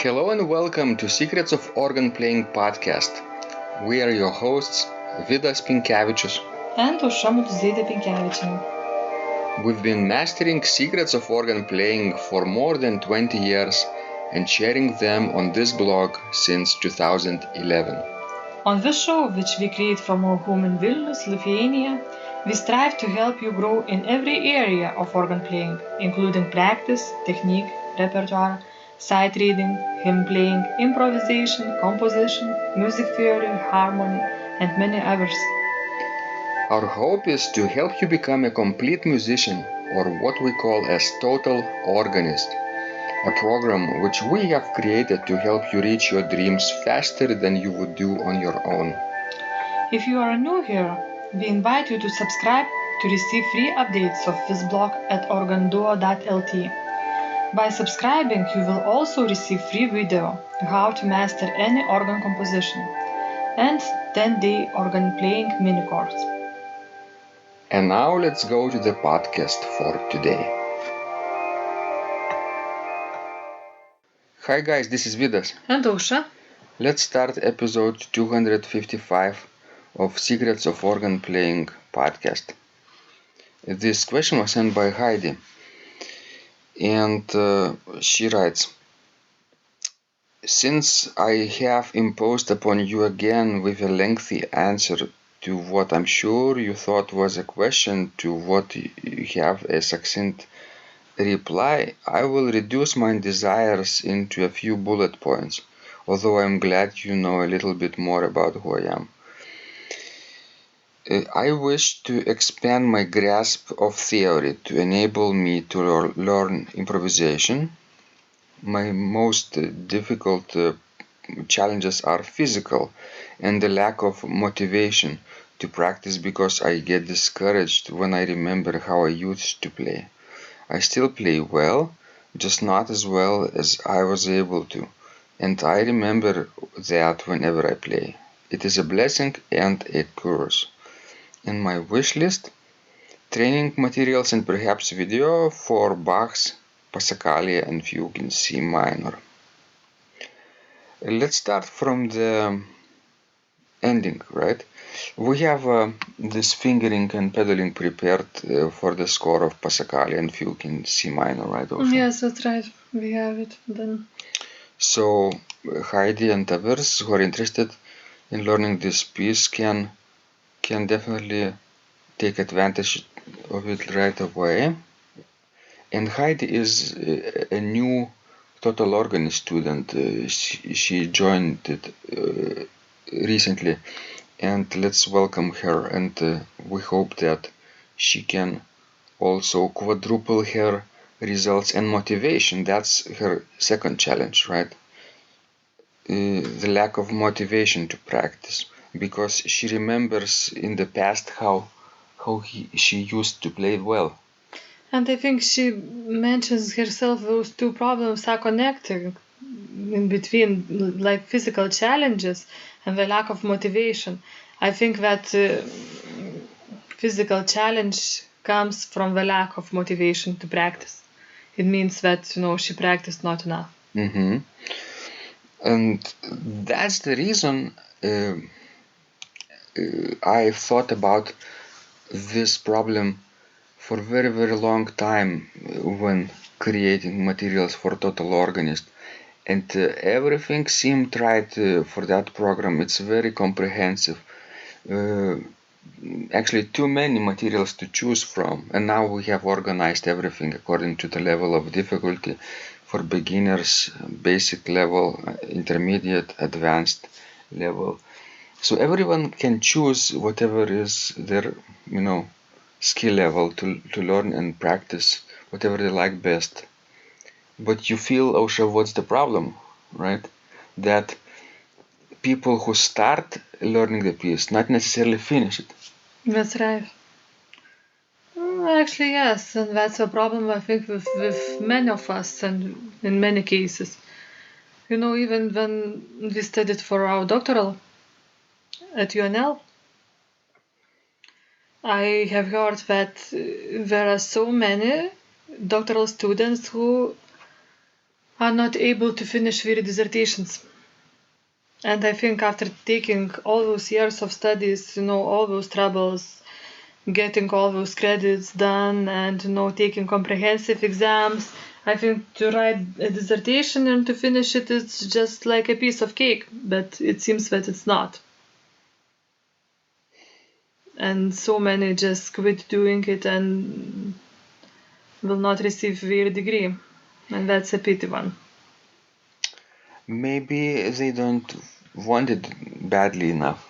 Hello and welcome to Secrets of Organ Playing podcast. We are your hosts, Vidas Pinkevičius and Aušra Pinkevičienė. We've been mastering secrets of organ playing for more than 20 years and sharing them on this blog since 2011. On this show, which we create from our home in Vilnius, Lithuania, we strive to help you grow in every area of organ playing, including practice, technique, repertoire, sight reading, hymn playing, improvisation, composition, music theory, harmony, and many others. Our hope is to help you become a complete musician, or what we call as total organist, a program which we have created to help you reach your dreams faster than you would do on your own. If you are new here, we invite you to subscribe to receive free updates of this blog at organduo.lt. By subscribing, you will also receive free video how to master any organ composition and 10-day organ playing mini course. And now let's go to the podcast for today. Hi guys, this is Vidas. And Aušra. Let's start episode 255 of Secrets of Organ Playing podcast. This question was sent by Heidi. And she writes, since I have imposed upon you again with a lengthy answer to what I'm sure you thought was a question to what you have a succinct reply, I will reduce my desires into a few bullet points, although I'm glad you know a little bit more about who I am. I wish to expand my grasp of theory to enable me to learn improvisation. My most difficult challenges are physical and the lack of motivation to practice because I get discouraged when I remember how I used to play. I still play well, just not as well as I was able to, and I remember that whenever I play. It is a blessing and a curse. In my wish list, training materials and perhaps video for Bach's Passacaglia and Fugue in C minor. Let's start from the ending, right? We have this fingering and pedaling prepared for the score of Passacaglia and Fugue in C minor, right? Aušra? Yes, that's right. We have it then. So Heidi and others who are interested in learning this piece can definitely take advantage of it right away. And Heidi is a new total organist student. She joined it recently, and let's welcome her. And we hope that she can also quadruple her results and motivation. That's her second challenge, right? The lack of motivation to practice, because she remembers in the past how she used to play well. And I think she mentions herself those two problems are connected in between, like physical challenges and the lack of motivation. I think that physical challenge comes from the lack of motivation to practice. It means that, she practiced not enough. Mm-hmm. And that's the reason I thought about this problem for a very, very long time when creating materials for total organist. And everything seemed right for that program. It's very comprehensive. Actually, too many materials to choose from. And now we have organized everything according to the level of difficulty for beginners, basic level, intermediate, advanced level. So everyone can choose whatever is their, skill level to learn and practice whatever they like best. But you feel, Aušra, what's the problem, right? That people who start learning the piece not necessarily finish it. That's right. Actually, yes, and that's a problem I think with many of us and in many cases. Even when we studied for our doctoral at UNL, I have heard that there are so many doctoral students who are not able to finish their dissertations. And I think after taking all those years of studies, all those troubles, getting all those credits done and, taking comprehensive exams, I think to write a dissertation and to finish it is just like a piece of cake, but it seems that it's not. And so many just quit doing it and will not receive their degree. And that's a pity one. Maybe they don't want it badly enough,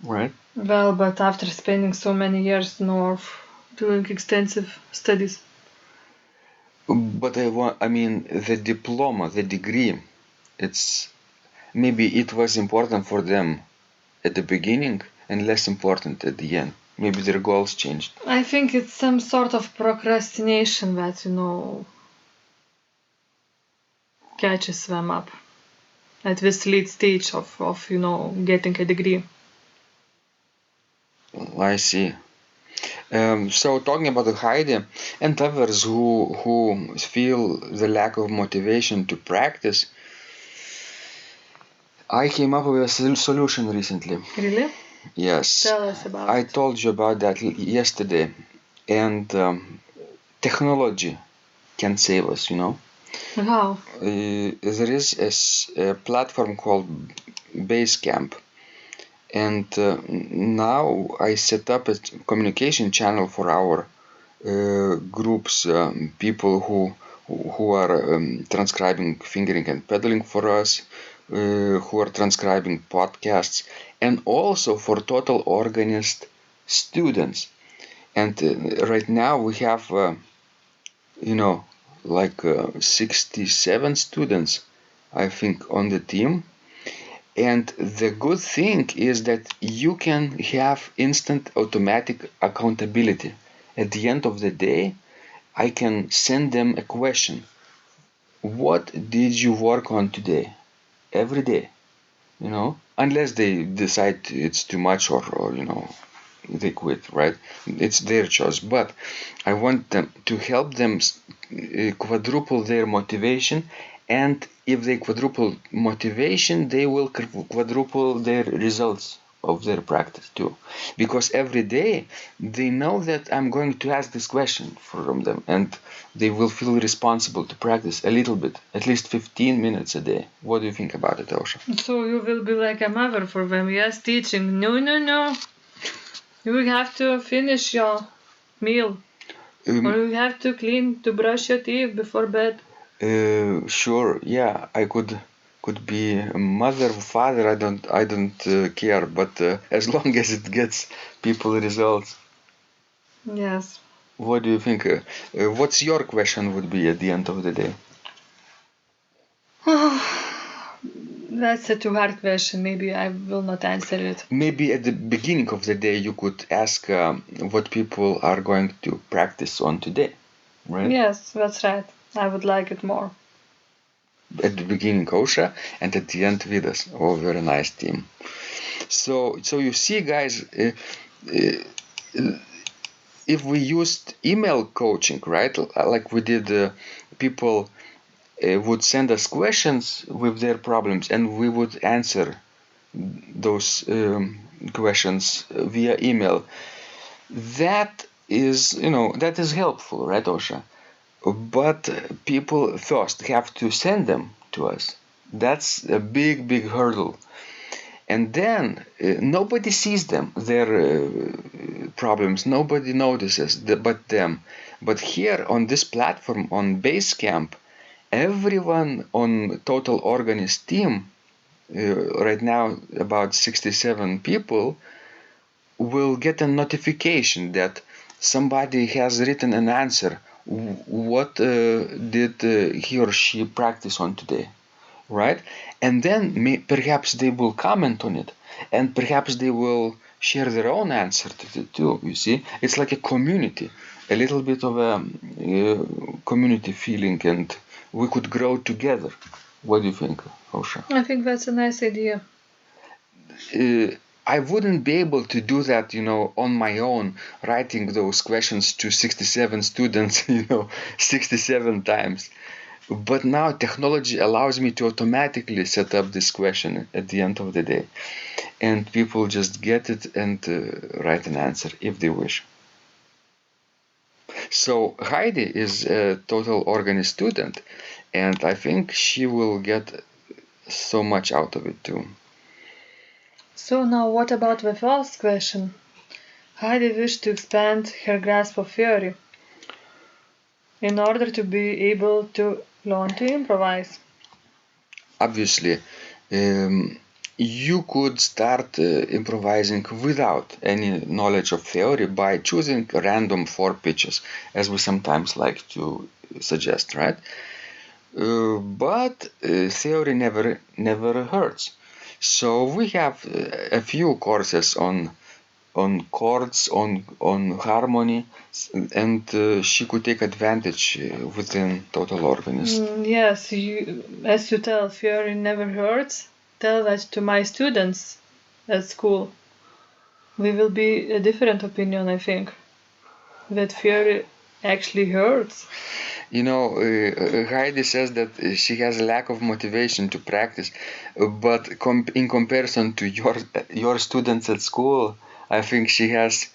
right? Well, but after spending so many years of doing extensive studies. But the diploma, the degree, maybe it was important for them at the beginning and less important at the end. Maybe their goals changed. I think it's some sort of procrastination that, catches them up at this late stage of getting a degree. I see. So talking about the Heidi and others who feel the lack of motivation to practice, I came up with a solution recently. Really? Yes. Tell us about I it. told you about that yesterday. And technology can save us, How? There is a platform called Basecamp. And now I set up a communication channel for our groups, people who are transcribing fingering and pedaling for us, who are transcribing podcasts, and also for total organist students. And right now we have, 67 students, I think, on the team. And the good thing is that you can have instant automatic accountability. At the end of the day, I can send them a question. What did you work on today? Every day, unless they decide it's too much or they quit, right? It's their choice. But I want them to help them quadruple their motivation, and if they quadruple motivation, they will quadruple their results of their practice too, because every day they know that I'm going to ask this question from them, and they will feel responsible to practice a little bit, at least 15 minutes a day. What do you think about it, Ausra? So you will be like a mother for them, yes, teaching. No. You have to finish your meal. Or you have to brush your teeth before bed. Sure, yeah, I could be a mother, father. I don't care, but as long as it gets people results. Yes. What do you think? What's your question would be at the end of the day? That's a too hard question. Maybe I will not answer it. Maybe at the beginning of the day you could ask what people are going to practice on today, right? Yes, that's right. I would like it more. At the beginning, Ausra, and at the end, Vidas. Oh, very nice team. So you see, guys, if we used email coaching, right, like we did, people would send us questions with their problems, and we would answer those questions via email. That is helpful, right, Ausra? But people first have to send them to us. That's a big hurdle. And then nobody sees them, their problems. Nobody notices but them. But here on this platform, on Basecamp, everyone on Total Organist team, right now about 67 people, will get a notification that somebody has written an answer. What did he or she practice on today, right? And then perhaps they will comment on it, and perhaps they will share their own answer to it too. You see, it's like a community, a little bit of a community feeling, and we could grow together. What do you think, Ausra? I think that's a nice idea. I wouldn't be able to do that, on my own, writing those questions to 67 students, 67 times. But now technology allows me to automatically set up this question at the end of the day. And people just get it and write an answer if they wish. So Heidi is a total organist student, and I think she will get so much out of it too. So now what about the first question? Heidi wished to expand her grasp of theory in order to be able to learn to improvise. Obviously, you could start improvising without any knowledge of theory by choosing random 4 pitches, as we sometimes like to suggest, right? But theory never hurts. So we have a few courses on chords, on harmony, and she could take advantage within Total Organist. Yes, as you tell, theory never hurts. Tell that to my students at school. We will be a different opinion, I think. That theory actually hurts. You know, Heidi says that she has a lack of motivation to practice, but in comparison to your students at school, I think she has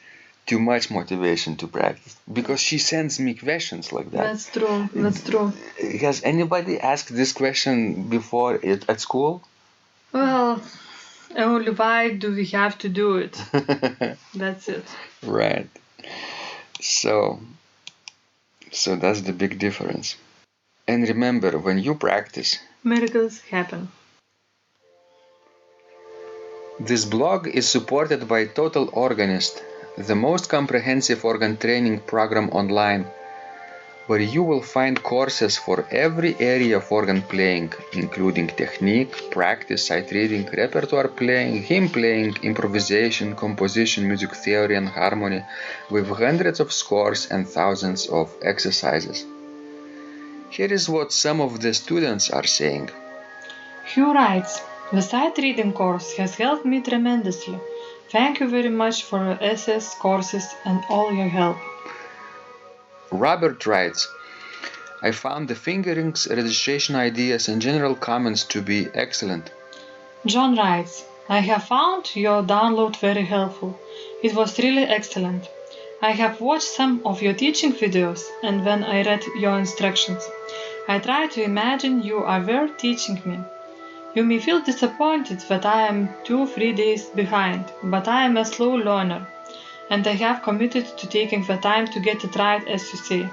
too much motivation to practice because she sends me questions like that. That's true. That's true. Has anybody asked this question before at school? Well, only why do we have to do it? That's it. Right. So that's the big difference. And remember, when you practice, miracles happen. This blog is supported by Total Organist, the most comprehensive organ training program online, where you will find courses for every area of organ playing, including technique, practice, sight reading, repertoire playing, hymn playing, improvisation, composition, music theory and harmony, with hundreds of scores and thousands of exercises. Here is what some of the students are saying. Hugh writes, the sight reading course has helped me tremendously. Thank you very much for your SS courses and all your help. Robert writes, I found the fingerings, registration ideas and general comments to be excellent. John writes, I have found your download very helpful. It was really excellent. I have watched some of your teaching videos and when I read your instructions, I tried to imagine you are there teaching me. You may feel disappointed that I am 2-3 days behind, but I am a slow learner, and I have committed to taking the time to get it right as you say.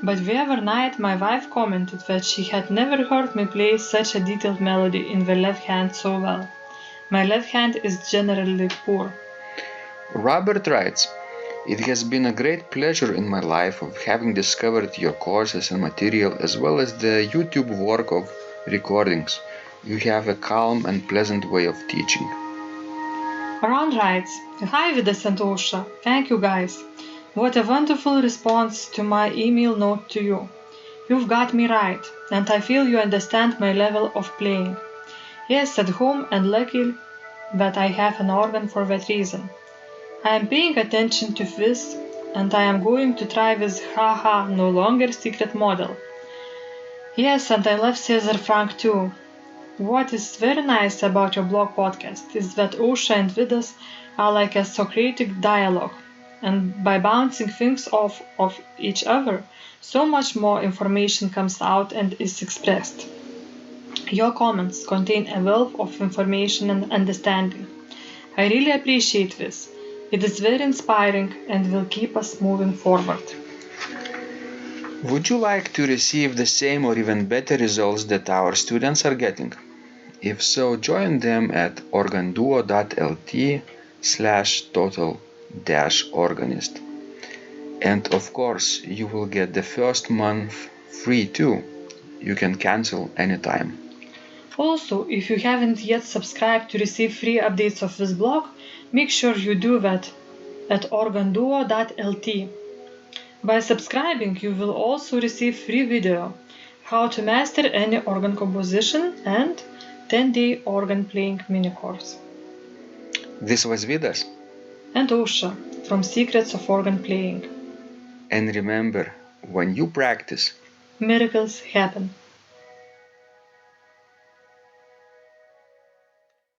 But the other night my wife commented that she had never heard me play such a detailed melody in the left hand so well. My left hand is generally poor. Robert writes, it has been a great pleasure in my life of having discovered your courses and material as well as the YouTube work of recordings. You have a calm and pleasant way of teaching. Ron writes, Hi Vidas and Osha, thank you guys. What a wonderful response to my email note to you. You've got me right, and I feel you understand my level of playing. Yes, at home and lucky that I have an organ for that reason. I am paying attention to this, and I am going to try this haha no longer secret model. Yes, and I love Cesar Frank too. What is very nice about your blog podcast is that Osha and Vidas are like a Socratic dialogue, and by bouncing things off of each other, so much more information comes out and is expressed. Your comments contain a wealth of information and understanding. I really appreciate this. It is very inspiring and will keep us moving forward. Would you like to receive the same or even better results that our students are getting? If so, join them at organduo.lt/total-organist. And of course, you will get the first month free too. You can cancel anytime. Also, if you haven't yet subscribed to receive free updates of this blog, make sure you do that at organduo.lt. By subscribing, you will also receive free video, how to master any organ composition and 10-day organ playing mini course. This was Vidas and Osha from Secrets of Organ Playing. And remember, when you practice, miracles happen.